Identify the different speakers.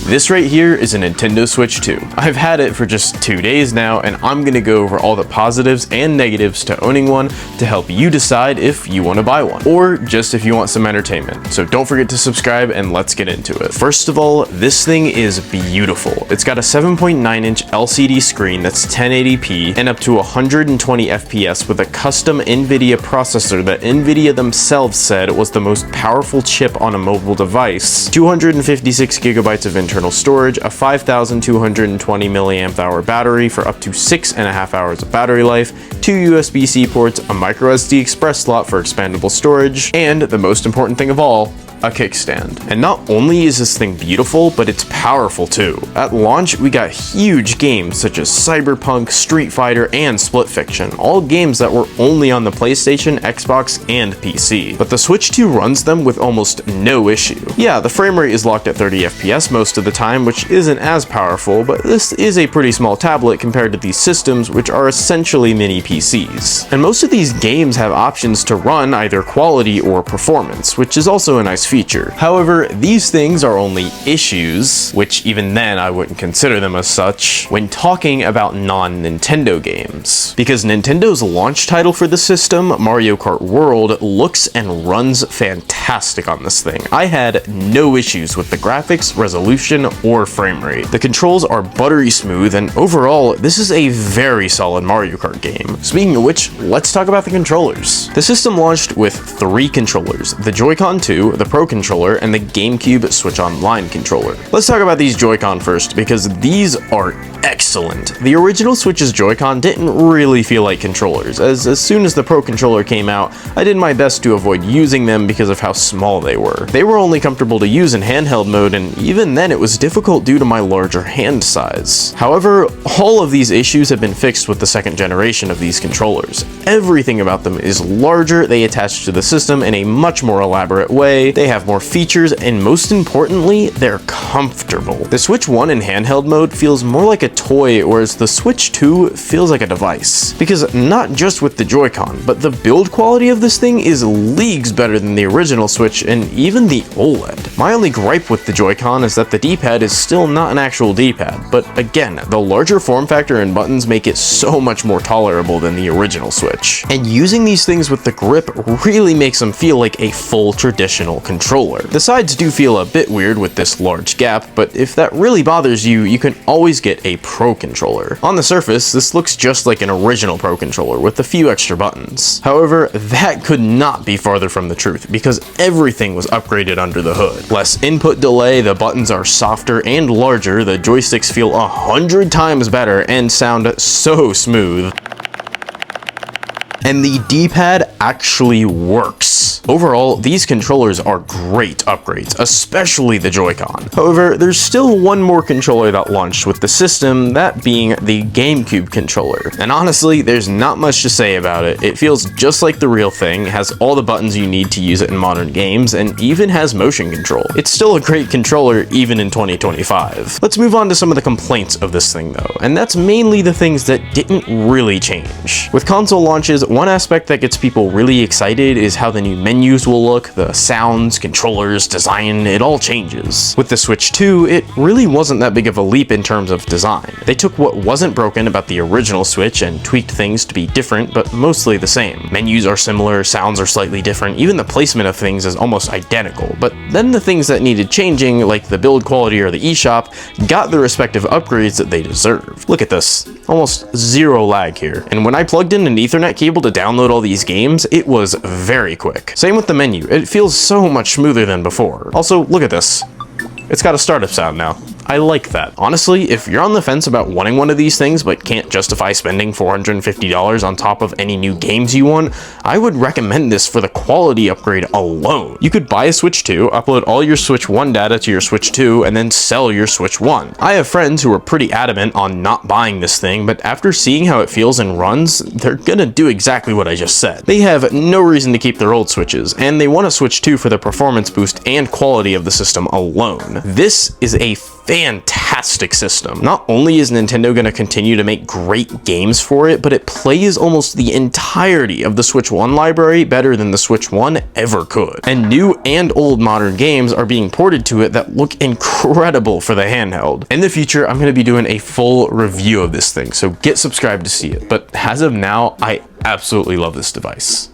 Speaker 1: This right here is a Nintendo Switch 2. I've had it for just 2 days now, and I'm gonna go over all the positives and negatives to owning one to help you decide if you want to buy one, or just if you want some entertainment. So don't forget to subscribe and let's get into it. First of all, this thing is beautiful. It's got a 7.9-inch LCD screen that's 1080p and up to 120 FPS with a custom NVIDIA processor that NVIDIA themselves said was the most powerful chip on a mobile device, 256 gigabytes of internal storage, a 5220 milliamp hour battery for up to 6.5 hours of battery life, 2 USB-C ports, a microSD express slot for expandable storage, and the most important thing of all, a kickstand. And not only is this thing beautiful, but it's powerful too. At launch, we got huge games such as Cyberpunk, Street Fighter, and Split Fiction, all games that were only on the PlayStation, Xbox, and PC. But the Switch 2 runs them with almost no issue. Yeah, the frame rate is locked at 30 FPS most of the time, which isn't as powerful, but this is a pretty small tablet compared to these systems, which are essentially mini PCs. And most of these games have options to run either quality or performance, which is also a nice feature. However, these things are only issues, which even then I wouldn't consider them as such, when talking about non-Nintendo games. Because Nintendo's launch title for the system, Mario Kart World, looks and runs fantastic on this thing. I had no issues with the graphics, resolution, or frame rate. The controls are buttery smooth, and overall, this is a very solid Mario Kart game. Speaking of which, let's talk about the controllers. The system launched with 3 controllers, the Joy-Con 2, the Pro Controller, and the GameCube Switch Online controller. Let's talk about these Joy-Con first, because these are excellent. The original Switch's Joy-Con didn't really feel like controllers, as soon as the Pro Controller came out, I did my best to avoid using them because of how small they were. They were only comfortable to use in handheld mode, and even then it was difficult due to my larger hand size. However, all of these issues have been fixed with the second generation of these controllers. Everything about them is larger, they attach to the system in a much more elaborate way, they have more features, and most importantly, they're comfortable. The Switch 1 in handheld mode feels more like a toy, whereas the Switch 2 feels like a device. Because not just with the Joy-Con, but the build quality of this thing is leagues better than the original Switch and even the OLED. My only gripe with the Joy-Con is that the D-pad is still not an actual D-pad, but again, the larger form factor and buttons make it so much more tolerable than the original Switch. And using these things with the grip really makes them feel like a full traditional controller. The sides do feel a bit weird with this large gap, but if that really bothers you, you can always get a Pro Controller. On the surface, this looks just like an original Pro Controller with a few extra buttons. However, that could not be farther from the truth, because everything was upgraded under the hood. Less input delay, the buttons are softer and larger, the joysticks feel 100 times better and sound so smooth. And the D-pad actually works. Overall, these controllers are great upgrades, especially the Joy-Con. However, there's still one more controller that launched with the system, that being the GameCube controller. And honestly, there's not much to say about it. It feels just like the real thing, has all the buttons you need to use it in modern games, and even has motion control. It's still a great controller even in 2025. Let's move on to some of the complaints of this thing though, and that's mainly the things that didn't really change. With console launches, one aspect that gets people really excited is how the new menus will look, the sounds, controllers, design, it all changes. With the Switch 2, it really wasn't that big of a leap in terms of design. They took what wasn't broken about the original Switch and tweaked things to be different, but mostly the same. Menus are similar, sounds are slightly different, even the placement of things is almost identical, but then the things that needed changing, like the build quality or the eShop, got the respective upgrades that they deserve. Look at this, almost zero lag here. And when I plugged in an Ethernet cable to download all these games, it was very quick. Same with the menu, it feels so much smoother than before. Also, look at this. It's got a startup sound now. I like that. Honestly, if you're on the fence about wanting one of these things but can't justify spending $450 on top of any new games you want, I would recommend this for the quality upgrade alone. You could buy a Switch 2, upload all your Switch 1 data to your Switch 2, and then sell your Switch 1. I have friends who are pretty adamant on not buying this thing, but after seeing how it feels and runs, they're gonna do exactly what I just said. They have no reason to keep their old Switches, and they want a Switch 2 for the performance boost and quality of the system alone. This is a fantastic system. Not only is Nintendo going to continue to make great games for it, but it plays almost the entirety of the Switch 1 library better than the Switch 1 ever could. And new and old modern games are being ported to it that look incredible for the handheld. In the future, I'm going to be doing a full review of this thing, so get subscribed to see it. But as of now, I absolutely love this device.